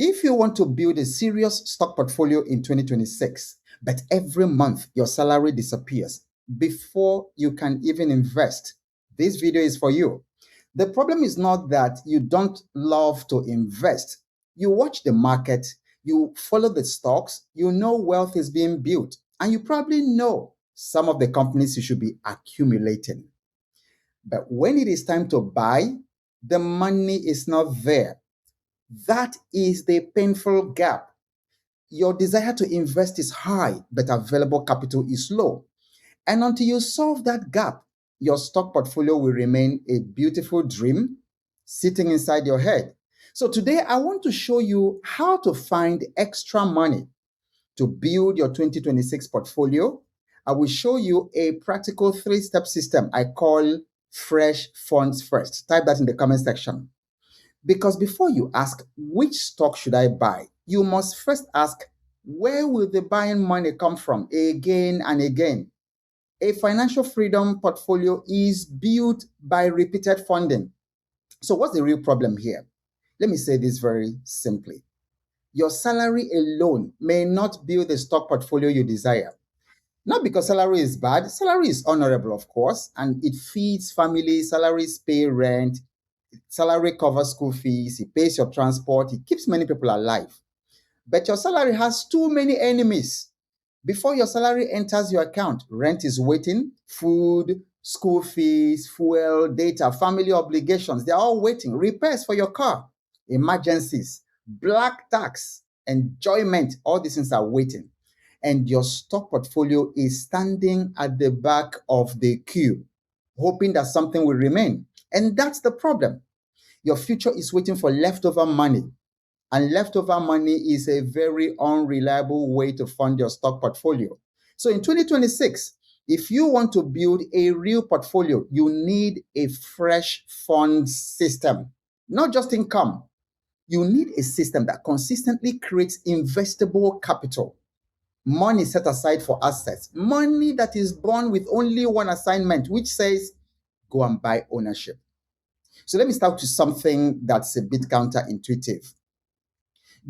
If you want to build a serious stock portfolio in 2026, but every month your salary disappears before you can even invest, this video is for you. The problem is not that you don't love to invest. You watch the market, you follow the stocks, you know wealth is being built, and you probably know some of the companies you should be accumulating. But when it is time to buy, the money is not there. That is the painful gap. Your desire to invest is high, but available capital is low. And until you solve that gap, your stock portfolio will remain a beautiful dream sitting inside your head. So today I want to show you how to find extra money to build your 2026 portfolio. I will show you a practical three-step system I call Fresh Funds First. Type that in the comment section. Because before you ask, which stock should I buy? You must first ask, where will the buying money come from again and again? A financial freedom portfolio is built by repeated funding. So what's the real problem here? Let me say this very simply. Your salary alone may not build the stock portfolio you desire. Not because salary is bad. Salary is honorable, of course, and it feeds families. Salaries pay rent. Salary covers school fees. It pays your transport. It keeps many people alive. But your salary has too many enemies. Before your salary enters your account, rent is waiting, food, school fees, fuel, data, family obligations, they're all waiting. Repairs for your car, emergencies, black tax, enjoyment, all these things are waiting. And your stock portfolio is standing at the back of the queue, hoping that something will remain. And that's the problem. Your future is waiting for leftover money. And leftover money is a very unreliable way to fund your stock portfolio. So in 2026, if you want to build a real portfolio, you need a fresh fund system, not just income. You need a system that consistently creates investable capital, money set aside for assets, money that is born with only one assignment, which says, go and buy ownership. So let me start with something that's a bit counterintuitive.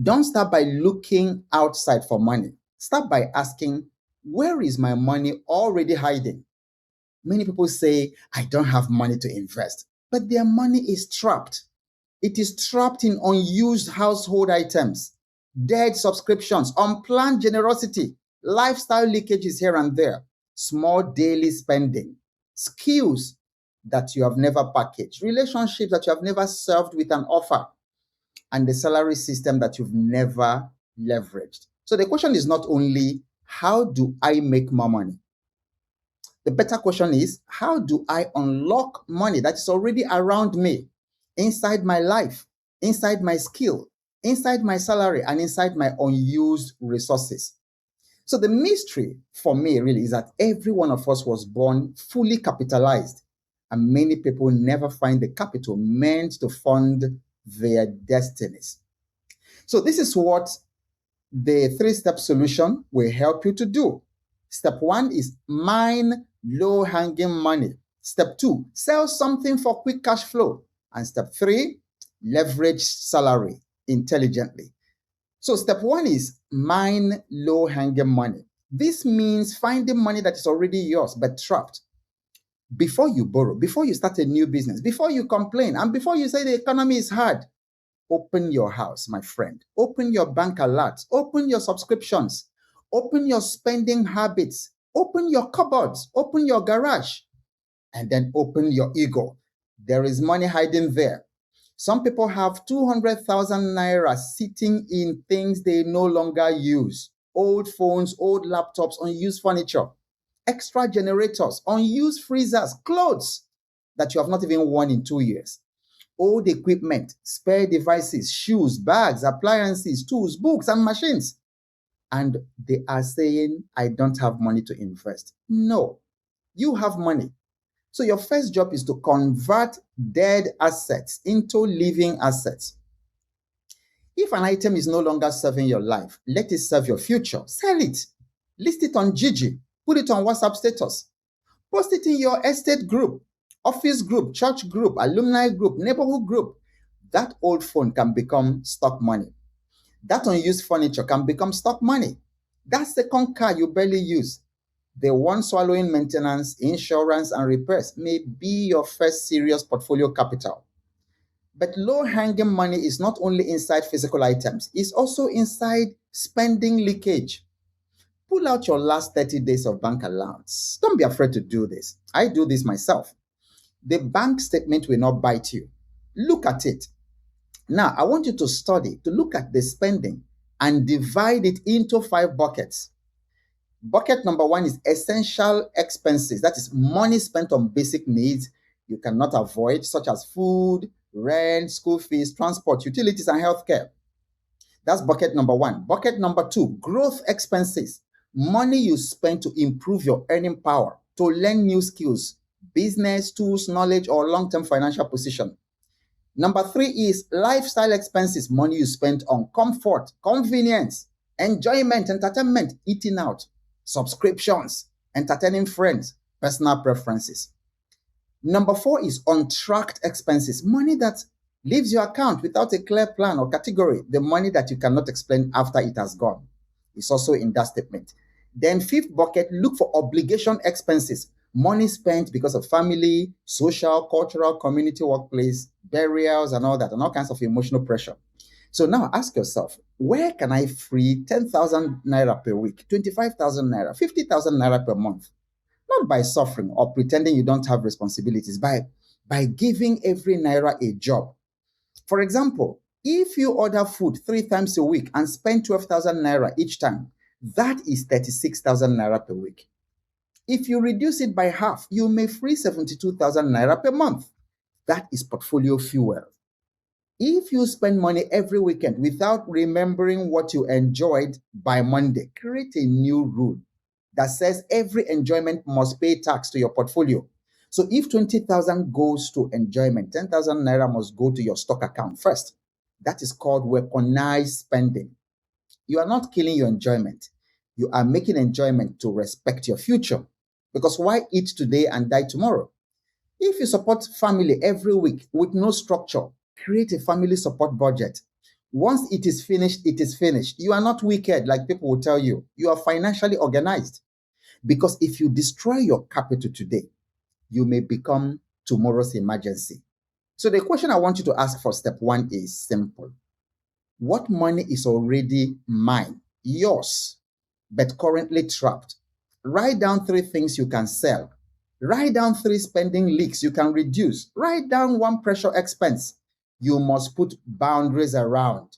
Don't start by looking outside for money. Start by asking, where is my money already hiding? Many people say, I don't have money to invest, but their money is trapped. It is trapped in unused household items, dead subscriptions, unplanned generosity, lifestyle leakages here and there, small daily spending, skills that you have never packaged, relationships that you have never served with an offer, and the salary system that you've never leveraged. So the question is not only, how do I make more money? The better question is, how do I unlock money that is already around me, inside my life, inside my skill, inside my salary, and inside my unused resources? So the mystery for me really is that every one of us was born fully capitalized, and many people never find the capital meant to fund their destinies. So this is what the three-step solution will help you to do. Step 1 is mine low-hanging money. Step 2, sell something for quick cash flow. And step 3, leverage salary intelligently. So step 1 is mine low-hanging money. This means finding money that is already yours but trapped. Before you borrow, before you start a new business, before you complain, and before you say the economy is hard, open your house, my friend. Open your bank alerts. Open your subscriptions. Open your spending habits. Open your cupboards. Open your garage. And then open your ego. There is money hiding there. Some people have 200,000 naira sitting in things they no longer use. Old phones, old laptops, unused furniture, extra generators, unused freezers, clothes that you have not even worn in 2 years. Old equipment, spare devices, shoes, bags, appliances, tools, books, and machines. And they are saying, I don't have money to invest. No, you have money. So your first job is to convert dead assets into living assets. If an item is no longer serving your life, let it serve your future. Sell it. List it on Gigi. Put it on WhatsApp status. Post it in your estate group, office group, church group, alumni group, neighborhood group. That old phone can become stock money. That unused furniture can become stock money. That second car you barely use, the one swallowing maintenance, insurance, and repairs may be your first serious portfolio capital. But low hanging money is not only inside physical items, it's also inside spending leakage. Pull out your last 30 days of bank allowance. Don't be afraid to do this. I do this myself. The bank statement will not bite you. Look at it. Now, I want you to study, to look at the spending and divide it into 5 buckets. Bucket number 1 is essential expenses. That is money spent on basic needs you cannot avoid, such as food, rent, school fees, transport, utilities, and healthcare. That's bucket number 1. Bucket number 2, growth expenses. Money you spend to improve your earning power, to learn new skills, business, tools, knowledge, or long-term financial position. Number 3 is lifestyle expenses. Money you spend on comfort, convenience, enjoyment, entertainment, eating out, subscriptions, entertaining friends, personal preferences. Number 4 is untracked expenses. Money that leaves your account without a clear plan or category. The money that you cannot explain after it has gone. It's also in that statement. Then 5th bucket, look for obligation expenses. Money spent because of family, social, cultural, community, workplace, burials, and all that, and all kinds of emotional pressure. So now ask yourself, where can I free 10,000 naira per week, 25,000 naira, 50,000 naira per month? Not by suffering or pretending you don't have responsibilities, by giving every naira a job. For example, if you order food 3 times a week and spend 12,000 naira each time, that is 36,000 naira per week. If you reduce it by half, you may free 72,000 naira per month. That is portfolio fuel. If you spend money every weekend without remembering what you enjoyed by Monday, create a new rule that says every enjoyment must pay tax to your portfolio. So if 20,000 goes to enjoyment, 10,000 naira must go to your stock account first. That is called weaponized spending. You are not killing your enjoyment. You are making enjoyment to respect your future. Because why eat today and die tomorrow? If you support family every week with no structure, create a family support budget. Once it is finished, it is finished. You are not wicked like people will tell you. You are financially organized. Because if you destroy your capital today, you may become tomorrow's emergency. So the question I want you to ask for step 1 is simple. What money is already mine, yours, but currently trapped? Write down 3 things you can sell. Write down 3 spending leaks you can reduce. Write down 1 pressure expense you must put boundaries around.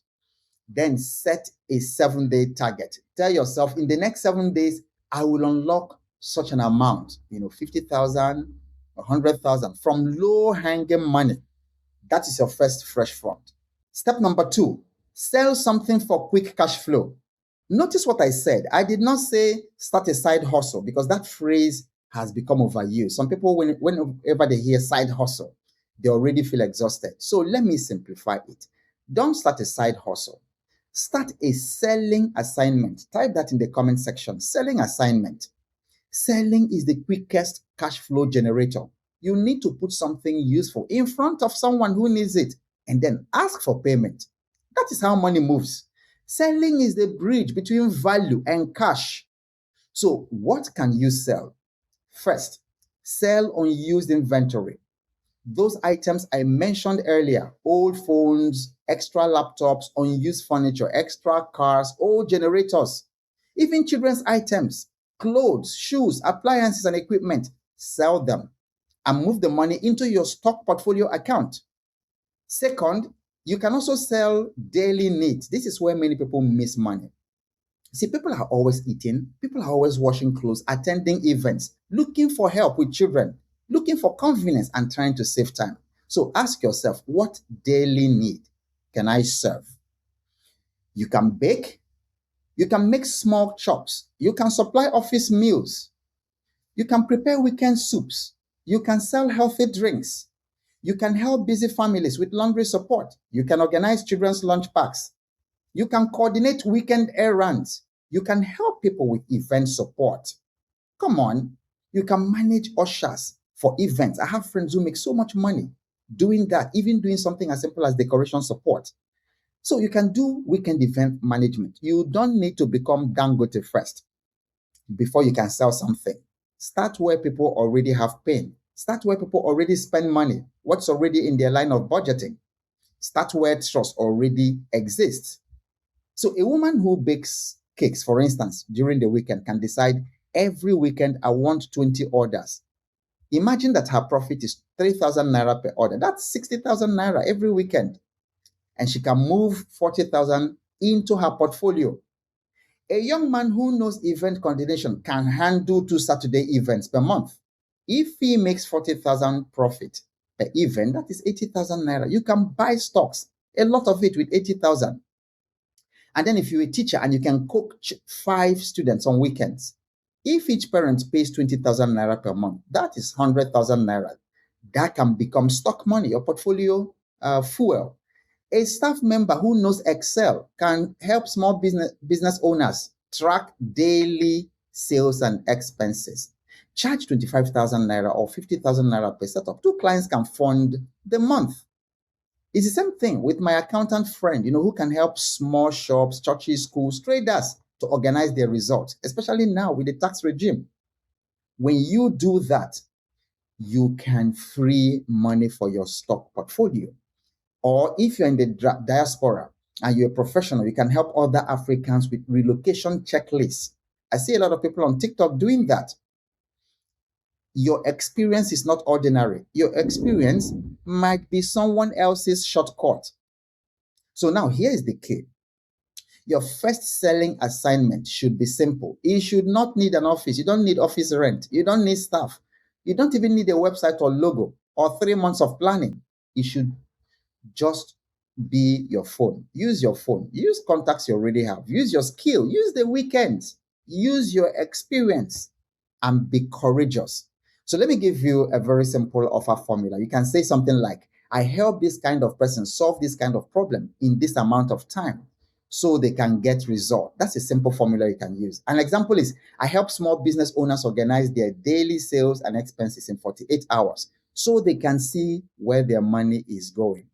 Then set a 7-day target. Tell yourself, in the next 7 days, I will unlock such an amount, 50,000, 100,000 from low-hanging money. That is your first fresh fund. Step number 2, sell something for quick cash flow. Notice what I said. I did not say start a side hustle, because that phrase has become overused. Some people, whenever they hear side hustle, they already feel exhausted. So let me simplify it. Don't start a side hustle. Start a selling assignment. Type that in the comment section. Selling assignment. Selling is the quickest cash flow generator. You need to put something useful in front of someone who needs it and then ask for payment. That is how money moves. Selling is the bridge between value and cash. So what can you sell? First, sell unused inventory. Those items I mentioned earlier, old phones, extra laptops, unused furniture, extra cars, old generators, even children's items, clothes, shoes, appliances, and equipment, sell them and move the money into your stock portfolio account. Second, you can also sell daily needs. This is where many people miss money. See, people are always eating, people are always washing clothes, attending events, looking for help with children, looking for convenience and trying to save time. So ask yourself, what daily need can I serve? You can bake, you can make small chops, you can supply office meals, you can prepare weekend soups, you can sell healthy drinks, you can help busy families with laundry support, you can organize children's lunch packs, you can coordinate weekend errands, you can help people with event support. Come on, you can manage ushers for events. I have friends who make so much money doing that, even doing something as simple as decoration support. So you can do weekend event management. You don't need to become Dangote first before you can sell something. Start where people already have pain. Start where people already spend money. What's already in their line of budgeting. Start where trust already exists. So a woman who bakes cakes, for instance, during the weekend can decide every weekend I want 20 orders. Imagine that her profit is 3,000 naira per order. That's 60,000 naira every weekend. And she can move 40,000 into her portfolio. A young man who knows event coordination can handle 2 Saturday events per month. If he makes 40,000 profit per event, that is 80,000 naira. You can buy stocks, a lot of it with 80,000. And then if you're a teacher and you can coach 5 students on weekends, if each parent pays 20,000 naira per month, that is 100,000 naira. That can become stock money, your portfolio fuel. A staff member who knows Excel can help small business owners track daily sales and expenses. Charge 25,000 naira or 50,000 naira per setup. 2 clients can fund the month. It's the same thing with my accountant friend, who can help small shops, churches, schools, traders to organize their results, especially now with the tax regime. When you do that, you can free money for your stock portfolio. Or if you're in the diaspora and you're a professional, you can help other Africans with relocation checklists. I see a lot of people on TikTok doing that. Your experience is not ordinary. Your experience might be someone else's shortcut. So now here is the key. Your first selling assignment should be simple. You should not need an office. You don't need office rent. You don't need staff. You don't even need a website or logo or 3 months of planning. It should just be your phone. Use your phone. Use contacts you already have. Use your skill. Use the weekends. Use your experience and be courageous. So let me give you a very simple offer formula. You can say something like, I help this kind of person solve this kind of problem in this amount of time so they can get result. That's a simple formula you can use. An example is, I help small business owners organize their daily sales and expenses in 48 hours so they can see where their money is going.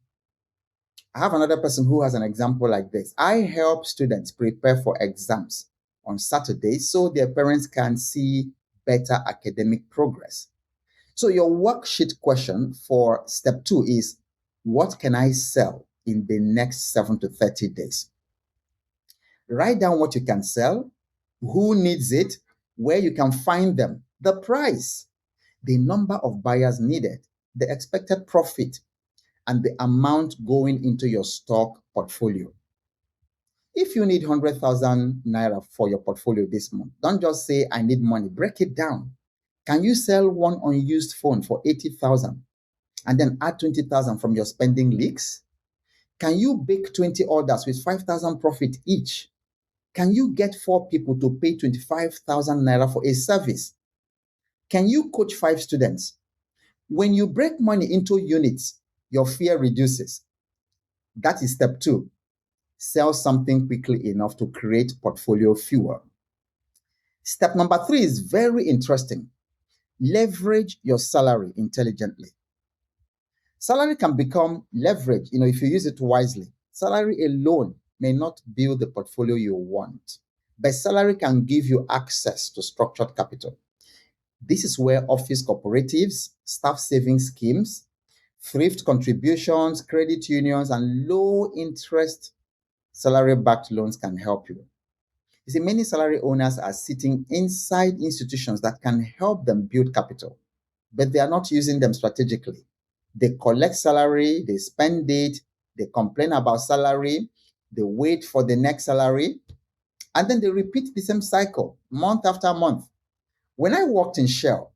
I have another person who has an example like this. I help students prepare for exams on Saturdays so their parents can see better academic progress. So your worksheet question for step 2 is, what can I sell in the next 7 to 30 days? Write down what you can sell, who needs it, where you can find them, the price, the number of buyers needed, the expected profit, and the amount going into your stock portfolio. If you need 100,000 naira for your portfolio this month, don't just say, I need money. Break it down. Can you sell one unused phone for 80,000 and then add 20,000 from your spending leaks? Can you bake 20 orders with 5,000 profit each? Can you get 4 people to pay 25,000 naira for a service? Can you coach 5 students? When you break money into units, your fear reduces. That is step 2. Sell something quickly enough to create portfolio fuel. Step number 3 is very interesting. Leverage your salary intelligently. Salary can become leverage, if you use it wisely. Salary alone may not build the portfolio you want, but salary can give you access to structured capital. This is where office cooperatives, staff savings schemes, thrift contributions, credit unions, and low interest salary-backed loans can help you. You see, many salary owners are sitting inside institutions that can help them build capital, but they are not using them strategically. They collect salary, they spend it, they complain about salary, they wait for the next salary, and then they repeat the same cycle month after month. When I worked in Shell,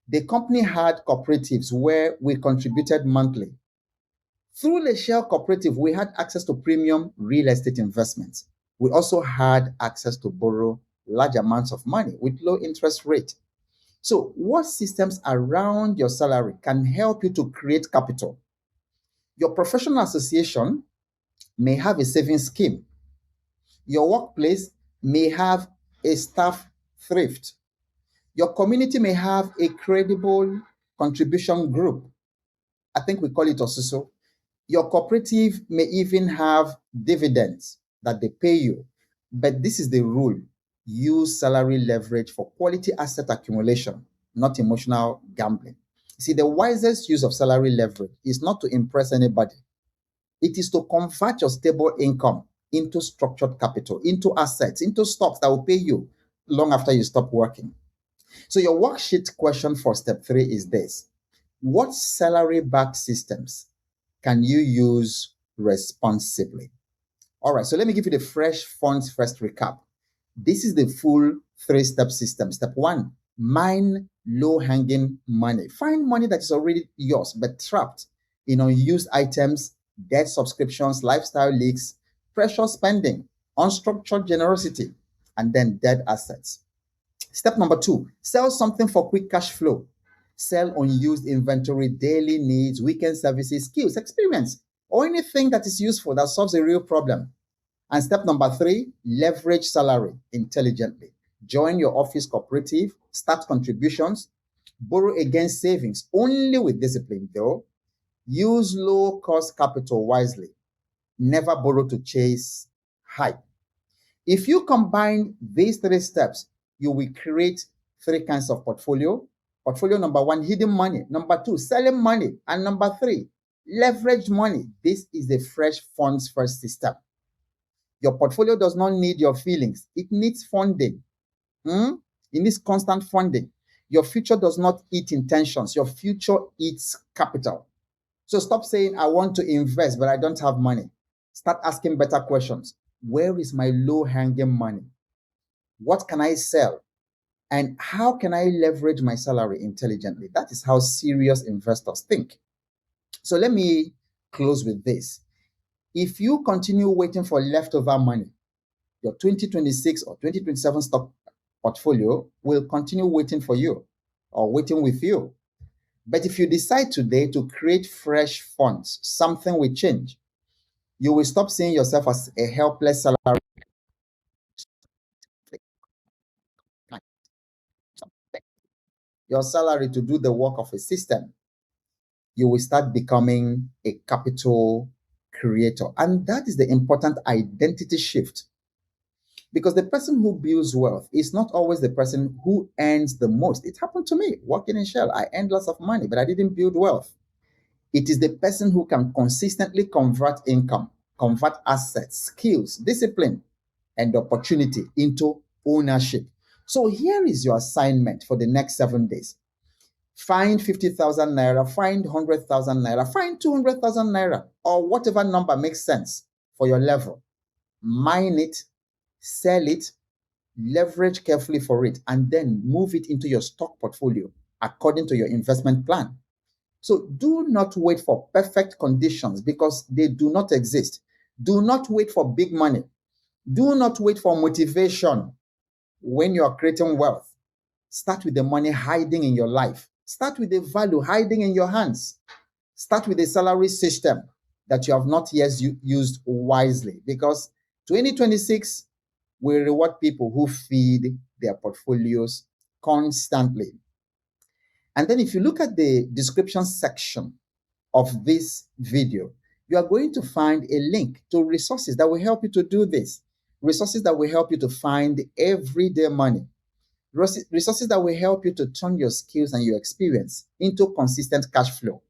the company had cooperatives where we contributed monthly. Through the Shell cooperative, we had access to premium real estate investments. We also had access to borrow large amounts of money with low interest rate. So what systems around your salary can help you to create capital? Your professional association may have a savings scheme. Your workplace may have a staff thrift. Your community may have a credible contribution group. I think we call it OSUSO. Your cooperative may even have dividends that they pay you. But this is the rule: use salary leverage for quality asset accumulation, not emotional gambling. See, the wisest use of salary leverage is not to impress anybody. It is to convert your stable income into structured capital, into assets, into stocks that will pay you long after you stop working. So, your worksheet question for step 3 is this: what salary backed systems can you use responsibly? All right, so let me give you the fresh funds first recap. This is the full 3-step system. Step 1: mine low hanging money. Find money that is already yours but trapped in unused items, debt subscriptions, lifestyle leaks, pressure spending, unstructured generosity, and then dead assets. Step number 2: sell something for quick cash flow. Sell unused inventory, daily needs, weekend services, skills, experience, or anything that is useful that solves a real problem. And step number 3: leverage salary intelligently. Join your office cooperative, start contributions, borrow against savings, only with discipline though. Use low cost capital wisely. Never borrow to chase hype. If you combine these 3 steps, you will create 3 kinds of portfolio. Portfolio number 1, hidden money. Number 2, selling money. And number 3, leverage money. This is the fresh funds first system. Your portfolio does not need your feelings. It needs funding. It needs constant funding. Your future does not eat intentions. Your future eats capital. So stop saying, I want to invest, but I don't have money. Start asking better questions. Where is my low-hanging money? What can I sell? And how can I leverage my salary intelligently? That is how serious investors think. So let me close with this. If you continue waiting for leftover money, your 2026 or 2027 stock portfolio will continue waiting for you or waiting with you. But if you decide today to create fresh funds, something will change. You will stop seeing yourself as a helpless salary. Your salary to do the work of a system. You will start becoming a capital creator. And that is the important identity shift. Because the person who builds wealth is not always the person who earns the most. It happened to me working in Shell. I earned lots of money, but I didn't build wealth. It is the person who can consistently convert income, convert assets, skills, discipline, and opportunity into ownership. So here is your assignment for the next 7 days. Find 50,000 naira, find 100,000 naira, find 200,000 naira, or whatever number makes sense for your level. Mine it, sell it, leverage carefully for it, and then move it into your stock portfolio according to your investment plan. So do not wait for perfect conditions because they do not exist. Do not wait for big money. Do not wait for motivation when you are creating wealth. Start with the money hiding in your life. Start with the value hiding in your hands. Start with a salary system that you have not yet used wisely, because 2026 will reward people who feed their portfolios constantly. And then if you look at the description section of this video, you are going to find a link to resources that will help you to do this. Resources that will help you to find everyday money. Resources that will help you to turn your skills and your experience into consistent cash flow.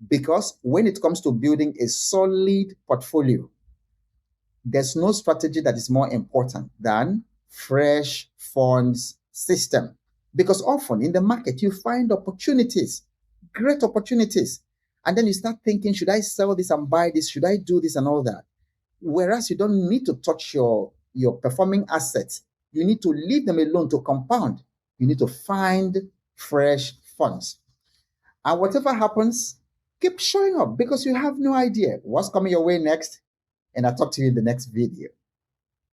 Because when it comes to building a solid portfolio, there's no strategy that is more important than fresh funds system. Because often in the market, you find opportunities, great opportunities. And then you start thinking, should I sell this and buy this? Should I do this and all that? Whereas you don't need to touch your performing assets. You need to leave them alone to compound. You need to find fresh funds. And whatever happens, keep showing up because you have no idea what's coming your way next. And I'll talk to you in the next video.